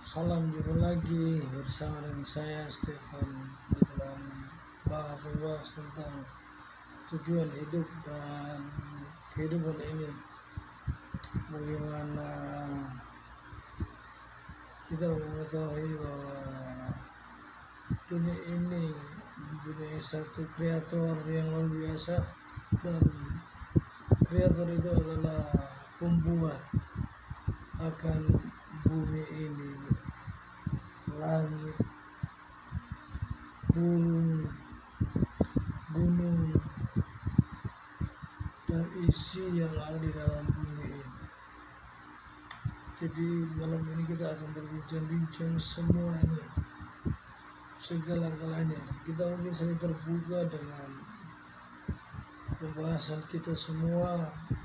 Salam jumpa lagi bersama dengan saya Stefan di dalam bahas tentang tujuan hidup dan kehidupan ini. Bagaimana kita mengetahui bahwa dunia ini mempunyai satu kreator yang luar biasa, dan kreator itu adalah pembuat akan bumi ini, langit, burung, gunung, dan isi yang ada di dalam bumi ini. Jadi malam ini kita akan berbincang-bincang semuanya, segala-galanya. Kita mungkin saja terbuka dengan pembahasan kita semua,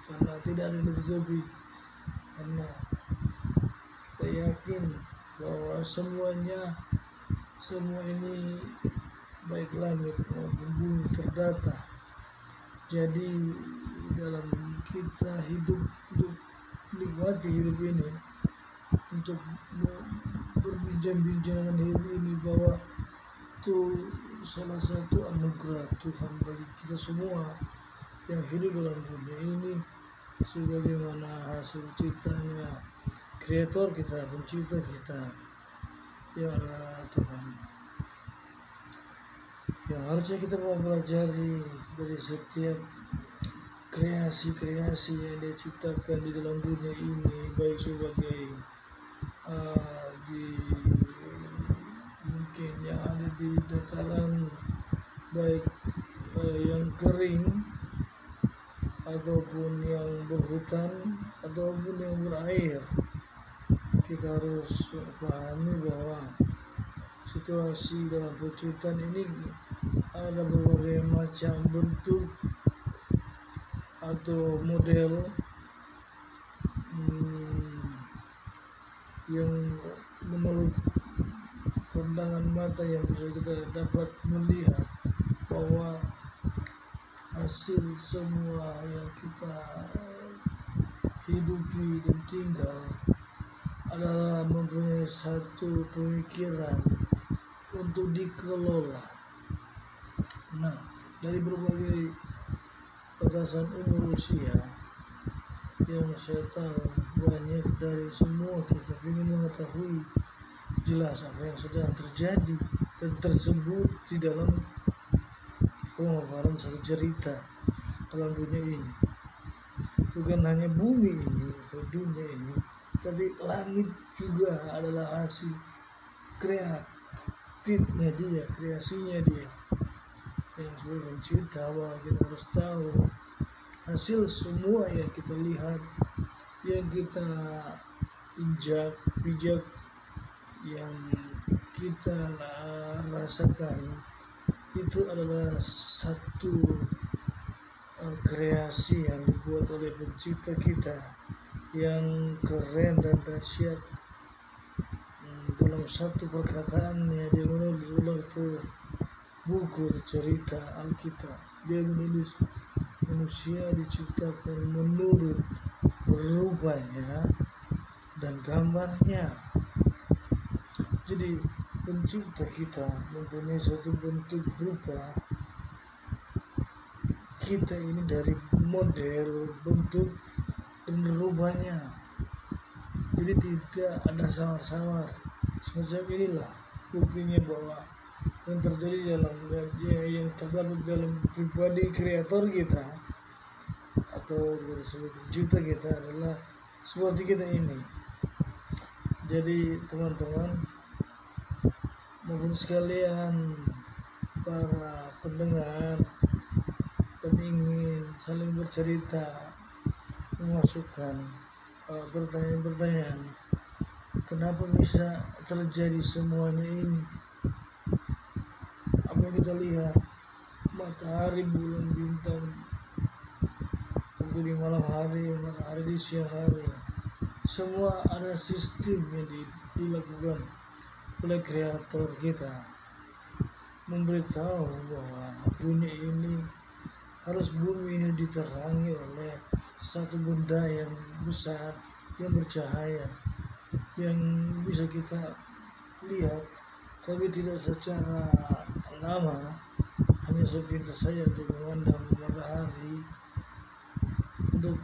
karena tidak ada yang ditutupi, karena kita yakin bahwa semua ini baik langit maupun bumi terdata. Jadi dalam kita hidup untuk nikmati hidup ini, untuk berbincang-bincang dengan hidup ini, bahwa itu salah satu anugerah Tuhan bagi kita semua yang hidup dalam dunia ini, sebagaimana hasil ciptanya kreator kita, pencipta kita, yang adalah Tuhan. Yang harusnya kita mau pelajari dari setiap kreasi-kreasi yang diciptakan di dalam dunia ini, baik sebagai mungkin yang ada di dataran, baik yang kering ataupun yang berhutan ataupun yang berair. Kita harus pahami bahwa situasi dalam penciptaan ini ada berbagai macam bentuk atau model yang menurut pandangan mata yang bisa kita dapat melihat bahwa hasil semua yang kita hidupi dan tinggal adalah mempunyai satu pemikiran untuk dikelola. Nah, dari berbagai batasan umur usia yang saya tahu, banyak dari semua kita ingin mengetahui jelas apa yang sedang terjadi dan tersebut di dalam pemaparan satu cerita dalam dunia ini. Bukan hanya bumi ini atau dunia ini, tapi langit juga adalah hasil kreatifnya dia, kreasinya dia. Yang sebagai pencipta, bahwa kita harus tahu hasil semua yang kita lihat, yang kita pijak, yang kita rasakan, itu adalah satu kreasi yang dibuat oleh pencipta kita, yang keren dan dahsyat. Dalam satu perkataannya, dia menulis dalam itu buku cerita Alkitab, dia menulis manusia diciptakan menurut rupanya dan gambarnya. Jadi pencipta kita mempunyai satu bentuk rupa kita ini dari model, bentuk, dan rupanya. Jadi tidak ada samar-samar. Semacam inilah buktinya bahwa yang terjadi yang terdapat dalam pribadi kreator kita atau dari sebagai pencipta kita adalah seperti kita ini. Jadi teman-teman maupun sekalian, para pendengar, ingin saling bercerita, memasukkan pertanyaan-pertanyaan, kenapa bisa terjadi semuanya ini. Apa yang kita lihat, matahari, bulan, bintang, di malam hari, matahari di siang hari, semua ada sistem yang dilakukan oleh kreator kita, memberitahu bahwa dunia ini, bumi ini diterangi oleh satu benda yang besar, yang bercahaya, yang bisa kita lihat, tapi tidak secara lama, hanya sepintas saja untuk memandang matahari, untuk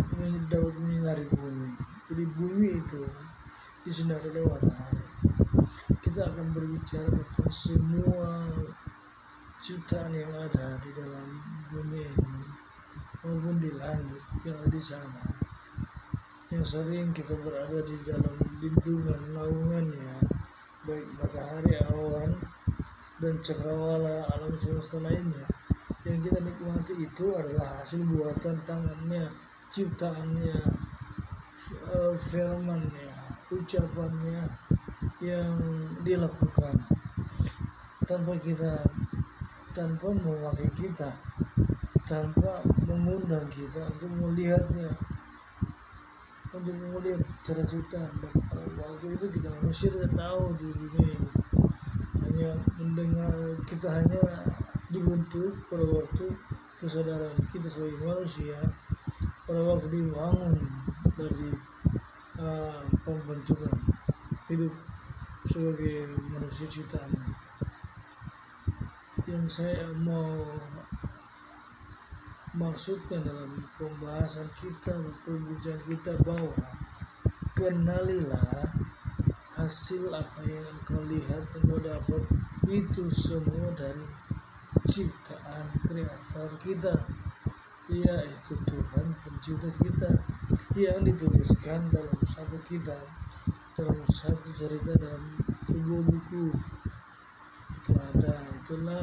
dapat menyinari bumi. Jadi bumi itu disinari oleh matahari. Kita akan berbicara tentang semua ciptaan yang ada di dalam bumi ini maupun di langit yang ada di sana, yang sering kita berada di dalam lindungan naungannya, baik matahari, awan, dan cakrawala alam semesta lainnya. Yang kita nikmati itu adalah hasil buatan tangannya, ciptaannya, firmannya, ucapannya yang dilakukan tanpa memakai kita, tanpa mengundang kita untuk melihatnya, untuk melihat cara ciptaan. Dan waktu itu kita manusia tidak tahu di dunia ini, hanya mendengar, kita hanya dibentuk pada waktu kesadaran kita sebagai manusia, pada waktu dibangun dari pembentukan hidup sebagai manusia ciptaan. Yang saya mau maksudkan dalam pembahasan kita, perbincangan kita, bahwa kenalilah hasil apa yang engkau lihat, engkau dapat, itu semua dari ciptaan kreator kita, yaitu Tuhan pencipta kita, yang dituliskan dalam satu kitab, dalam satu cerita, dalam sebuah buku. Itulah salah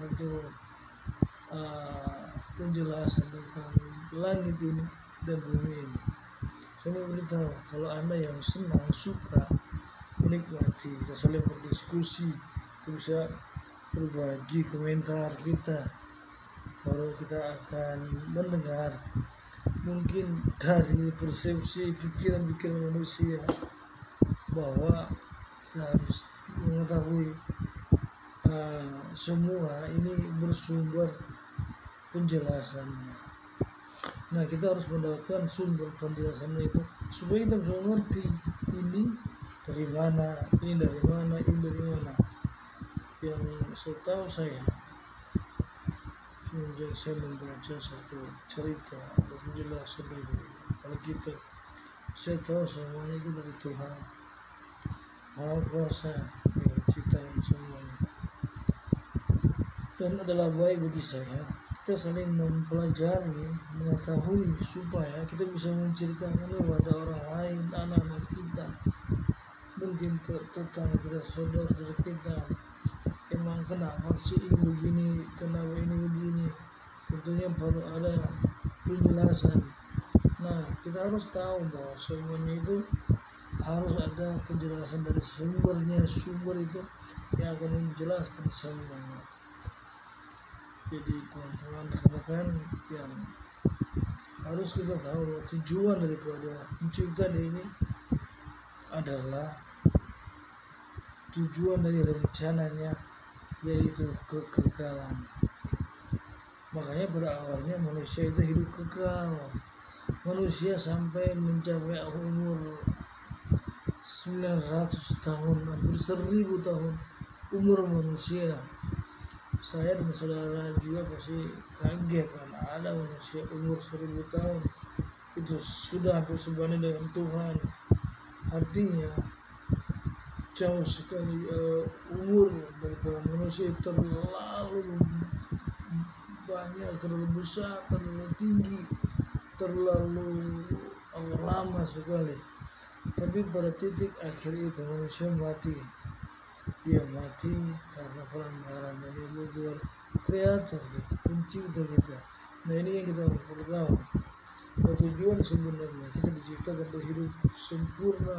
satu penjelasan tentang langit ini dan bumi ini. Saya mau beritahu, kalau Anda yang senang, suka, menikmati, kita saling berdiskusi, kita bisa berbagi komentar kita, baru kita akan mendengar mungkin dari persepsi pikiran-pikiran manusia, bahwa kita harus mengetahui semua ini bersumber penjelasannya. Nah, kita harus mendapatkan sumber penjelasannya itu supaya kita bisa mengerti ini dari mana, ini dari mana, ini dari mana. Yang setahu saya, semenjak saya membaca satu cerita atau penjelasan dari Alkitab, saya tahu semuanya itu dari Tuhan Maha Kuasa yang menciptakan semuanya. Dan adalah baik bagi saya kita saling mempelajari, mengetahui, supaya kita bisa menceritakan kepada orang lain, anak-anak kita, mungkin tetangga kita, saudara kita, emang kenapa sih ini begini, kenapa ini begini. Tentunya perlu ada penjelasan. Nah, kita harus tahu bahwa semuanya itu harus ada penjelasan dari sumbernya. Sumber itu yang akan menjelaskan semuanya. Jadi teman-teman, rekan-rekan yang harus kita tahu, tujuan daripada penciptaan ini adalah tujuan dari rencananya, yaitu kekekalan. Makanya pada awalnya manusia itu hidup kekal. Manusia sampai mencapai umur 900 tahun, hampir 1000 tahun umur manusia. Saya dan saudara juga pasti kaget kan, ada manusia umur 1000 tahun. Itu sudah hampir sebanding dengan Tuhan. Artinya jauh sekali umur daripada manusia, terlalu banyak, terlalu besar, terlalu tinggi, terlalu lama sekali. Tapi pada titik akhir itu manusia mati. Dia mati karena pelanggaran dari Tuhan kreator, pencipta kita. Nah, ini yang kita perlu tahu. Tujuan sebenarnya kita diciptakan untuk hidup sempurna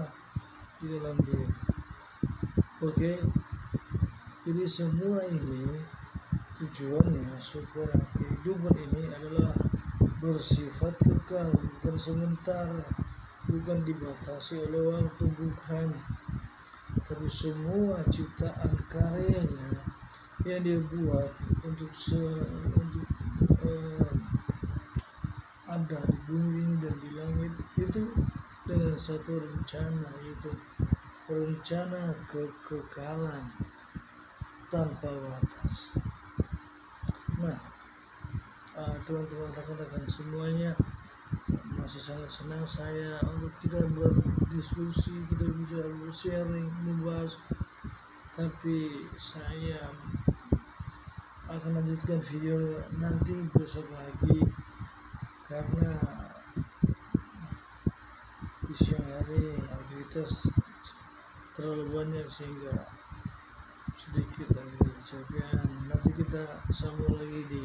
di dalam Dia. Oke, jadi semua ini tujuannya supaya kehidupan ini adalah bersifat kekal, bukan sementara, bukan dibatasi oleh waktu, bukan. Tapi semua ciptaan karyanya yang dia buat untuk ada di bumi ini dan di langit itu dengan satu rencana, yaitu rencana kekekalan tanpa batas. Nah, teman-teman rekan-rekan semuanya, masih sangat senang saya untuk kita berdiskusi, kita bisa sharing, membahas. Tapi saya akan lanjutkan video nanti besok lagi, karena di siang hari aktivitas terlalu banyak sehingga sedikit lagi kecapean. Nanti kita sambung lagi di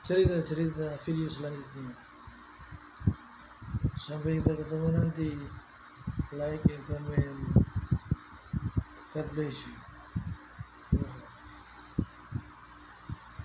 cerita-cerita video selanjutnya. Sampai kita ketemu nanti. Like and comment. God bless you.